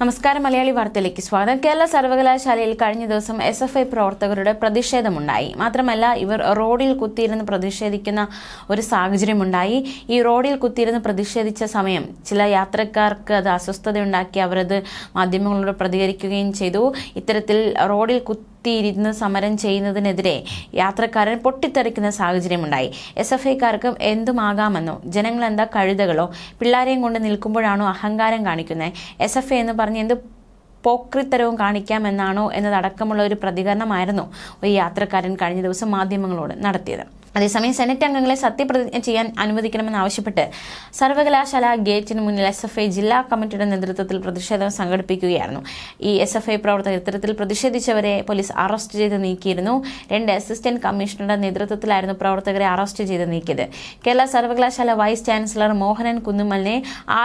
നമസ്കാരം. മലയാളി വാർത്തയിലേക്ക് സ്വാഗതം. കേരള സർവകലാശാലയിൽ കഴിഞ്ഞ ദിവസം SFI പ്രവർത്തകരുടെ പ്രതിഷേധമുണ്ടായി. മാത്രമല്ല, ഇവർ റോഡിൽ കുത്തിയിരുന്ന് പ്രതിഷേധിക്കുന്ന ഒരു സാഹചര്യമുണ്ടായി. ഈ റോഡിൽ കുത്തിയിരുന്ന് പ്രതിഷേധിച്ച സമയം ചില യാത്രക്കാർക്ക് അത് അസ്വസ്ഥതയുണ്ടാക്കി. അവരത് മാധ്യമങ്ങളോട് പ്രതികരിക്കുകയും ചെയ്തു. ഇത്തരത്തിൽ റോഡിൽ കുത്തിയിരുന്ന് സമരം ചെയ്യുന്നതിനെതിരെ യാത്രക്കാരൻ പൊട്ടിത്തെറിക്കുന്ന സാഹചര്യമുണ്ടായി. SFIക്കാർക്ക് എന്തുമാകാമെന്നോ, ജനങ്ങൾ എന്താ കഴുതകളോ, പിള്ളാരെയും കൊണ്ട് നിൽക്കുമ്പോഴാണോ അഹങ്കാരം കാണിക്കുന്നത്, SFI എന്ന് പറഞ്ഞ് എന്ത് പോക്രിത്തരവും കാണിക്കാമെന്നാണോ എന്നതടക്കമുള്ള ഒരു പ്രതികരണമായിരുന്നു ഒരു യാത്രക്കാരൻ കഴിഞ്ഞ ദിവസം മാധ്യമങ്ങളോട് നടത്തിയത്. അതേസമയം സെനറ്റ് അംഗങ്ങളെ സത്യപ്രതിജ്ഞ ചെയ്യാൻ അനുവദിക്കണമെന്നാവശ്യപ്പെട്ട് സർവകലാശാല ഗേറ്റിന് മുന്നിൽ SFI ജില്ലാ കമ്മിറ്റിയുടെ നേതൃത്വത്തിൽ പ്രതിഷേധം സംഘടിപ്പിക്കുകയായിരുന്നു. ഈ SFI പ്രവർത്തകർ ഇത്തരത്തിൽ പ്രതിഷേധിച്ചവരെ പോലീസ് അറസ്റ്റ് ചെയ്ത് നീക്കിയിരുന്നു. 2 അസിസ്റ്റന്റ് കമ്മീഷണറുടെ നേതൃത്വത്തിലായിരുന്നു പ്രവർത്തകരെ അറസ്റ്റ് ചെയ്ത് നീക്കിയത്. കേരള സർവകലാശാല വൈസ് ചാൻസലർ മോഹനൻ കുന്നുമലിനെ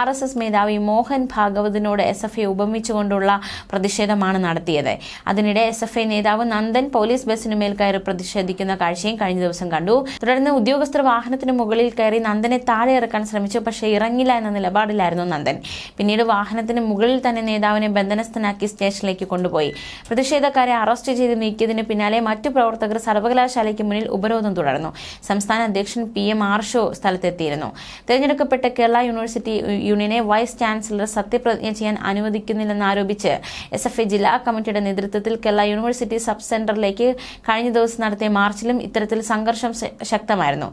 RSS മേധാവി മോഹൻ ഭാഗവതിനോട് SFI ഉപമിച്ചുകൊണ്ടുള്ള പ്രതിഷേധമാണ് നടത്തിയത്. അതിനിടെ SFI നേതാവ് നന്ദൻ പോലീസ് ബസിനുമേൽ കയറി പ്രതിഷേധിക്കുന്ന കാഴ്ചയും കഴിഞ്ഞ ദിവസം കണ്ടു. തുടർന്ന് ഉദ്യോഗസ്ഥർ വാഹനത്തിന് മുകളിൽ കയറി നന്ദനെ താഴെ ഇറക്കാൻ ശ്രമിച്ചു. പക്ഷേ ഇറങ്ങില്ല എന്ന നിലപാടിലായിരുന്നു നന്ദൻ. പിന്നീട് വാഹനത്തിന് മുകളിൽ തന്നെ നേതാവിനെ ബന്ധനസ്ഥനാക്കി സ്റ്റേഷനിലേക്ക് കൊണ്ടുപോയി. പ്രതിഷേധക്കാരെ അറസ്റ്റ് ചെയ്ത് നീക്കിയതിന് പിന്നാലെ മറ്റു പ്രവർത്തകർ സർവകലാശാലയ്ക്ക് മുന്നിൽ ഉപരോധം തുടർന്നു. സംസ്ഥാന അധ്യക്ഷൻ PM ആർഷോ സ്ഥലത്തെത്തിയിരുന്നു. തെരഞ്ഞെടുക്കപ്പെട്ട കേരള യൂണിവേഴ്സിറ്റി യൂണിയനെ വൈസ് ചാൻസലർ സത്യപ്രതിജ്ഞ ചെയ്യാൻ അനുവദിക്കുന്നില്ലെന്നാരോപിച്ച് SFI ജില്ലാ കമ്മിറ്റിയുടെ നേതൃത്വത്തിൽ കേരള യൂണിവേഴ്സിറ്റി സബ് സെന്ററിലേക്ക് കഴിഞ്ഞ ദിവസം നടത്തിയ മാർച്ചിലും ഇത്തരത്തിൽ സംഘർഷം ശക്തമായിരുന്നു.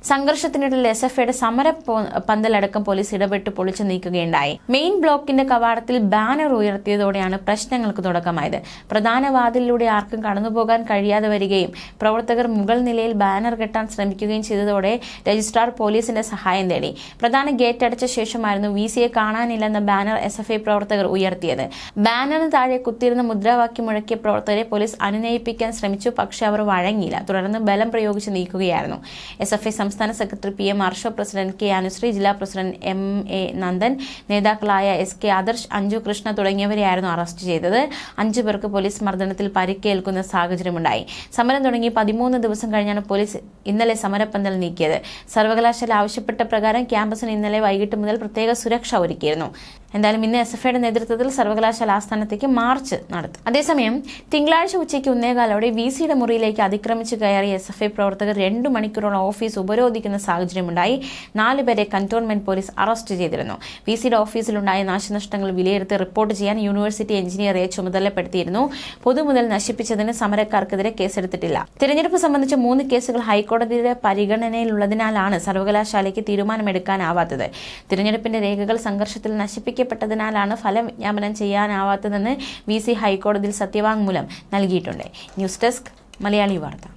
സംഘർഷത്തിനിടയിൽ SFIയുടെ സമര പന്തലടക്കം പോലീസ് ഇടപെട്ട് പൊളിച്ചു നീക്കുകയുണ്ടായി. മെയിൻ ബ്ലോക്കിന്റെ കവാടത്തിൽ ബാനർ ഉയർത്തിയതോടെയാണ് പ്രശ്നങ്ങൾക്ക് തുടക്കമായത്. പ്രധാന വാതിലിലൂടെ ആർക്കും കടന്നുപോകാൻ കഴിയാതെ വരികയും പ്രവർത്തകർ മുകൾ നിലയിൽ ബാനർ കെട്ടാൻ ശ്രമിക്കുകയും ചെയ്തതോടെ രജിസ്ട്രാർ പോലീസിന്റെ സഹായം തേടി. പ്രധാന ഗേറ്റ് അടച്ച ശേഷമായിരുന്നു VCയെ കാണാനില്ലെന്ന ബാനർ SFI പ്രവർത്തകർ ഉയർത്തിയത്. ബാനറിന് താഴെ കുത്തിയിരുന്ന മുദ്രാവാക്യം മുഴക്കിയ പ്രവർത്തകരെ പോലീസ് അനുനയിപ്പിക്കാൻ ശ്രമിച്ചു. പക്ഷേ അവർ വഴങ്ങിയില്ല. തുടർന്ന് ബലം പ്രയോഗിച്ച് നീക്കുകയായിരുന്നു. SFI സംസ്ഥാന secretary PM Arsho, president K Anusree, ജില്ലാ പ്രസിഡന്റ് MA നന്ദൻ, നേതാക്കളായ SK ആദർശ്, അഞ്ജു കൃഷ്ണ തുടങ്ങിയവരെയായിരുന്നു അറസ്റ്റ് ചെയ്തത്. 5 പേർക്ക് പോലീസ് മർദ്ദനത്തിൽ പരിക്കേൽക്കുന്ന സാഹചര്യമുണ്ടായി. സമരം തുടങ്ങി 13 ദിവസം കഴിഞ്ഞാണ് പോലീസ് ഇന്നലെ സമരപ്പന്തൽ നീക്കിയത്. സർവകലാശാല ആവശ്യപ്പെട്ട പ്രകാരം ക്യാമ്പസിന് ഇന്നലെ വൈകിട്ട് മുതൽ പ്രത്യേക സുരക്ഷ ഒരുക്കിയിരുന്നു. എന്തായാലും ഇന്ന് SFIയുടെ നേതൃത്വത്തിൽ സർവകലാശാല ആസ്ഥാനത്തേക്ക് മാർച്ച് നടത്തും. അതേസമയം തിങ്കളാഴ്ച ഉച്ചയ്ക്ക് 1:15 VCയുടെ മുറിയിലേക്ക് അതിക്രമിച്ച് കയറിയ SFI പ്രവർത്തകർ 2 മണിക്കൂറോളം ഓഫീസ് ഉപരോധിക്കുന്ന സാഹചര്യമുണ്ടായി. 4 പേരെ കന്റോൺമെന്റ് പോലീസ് അറസ്റ്റ് ചെയ്തിരുന്നു. VCയുടെ ഓഫീസിലുണ്ടായ നാശനഷ്ടങ്ങൾ വിലയിരുത്തി റിപ്പോർട്ട് ചെയ്യാൻ യൂണിവേഴ്സിറ്റി എഞ്ചിനീയറെ ചുമതലപ്പെടുത്തിയിരുന്നു. പൊതുമുതൽ നശിപ്പിച്ചതിന് സമരക്കാർക്കെതിരെ കേസെടുത്തിട്ടില്ല. തിരഞ്ഞെടുപ്പ് സംബന്ധിച്ച 3 കേസുകൾ ഹൈക്കോടതിയുടെ പരിഗണനയിലുള്ളതിനാലാണ് സർവകലാശാലയ്ക്ക് തീരുമാനമെടുക്കാനാവാത്തത്. തിരഞ്ഞെടുപ്പിന്റെ രേഖകൾ സംഘർഷത്തിൽ നശിപ്പിക്കപ്പെട്ടതിനാലാണ് ഫലം വിജ്ഞാപനം ചെയ്യാനാവാത്തതെന്ന് VC ഹൈക്കോടതിയിൽ സത്യവാങ്മൂലം നൽകിയിട്ടുണ്ട്. ന്യൂസ് ഡെസ്ക് മലയാളി വാർത്ത.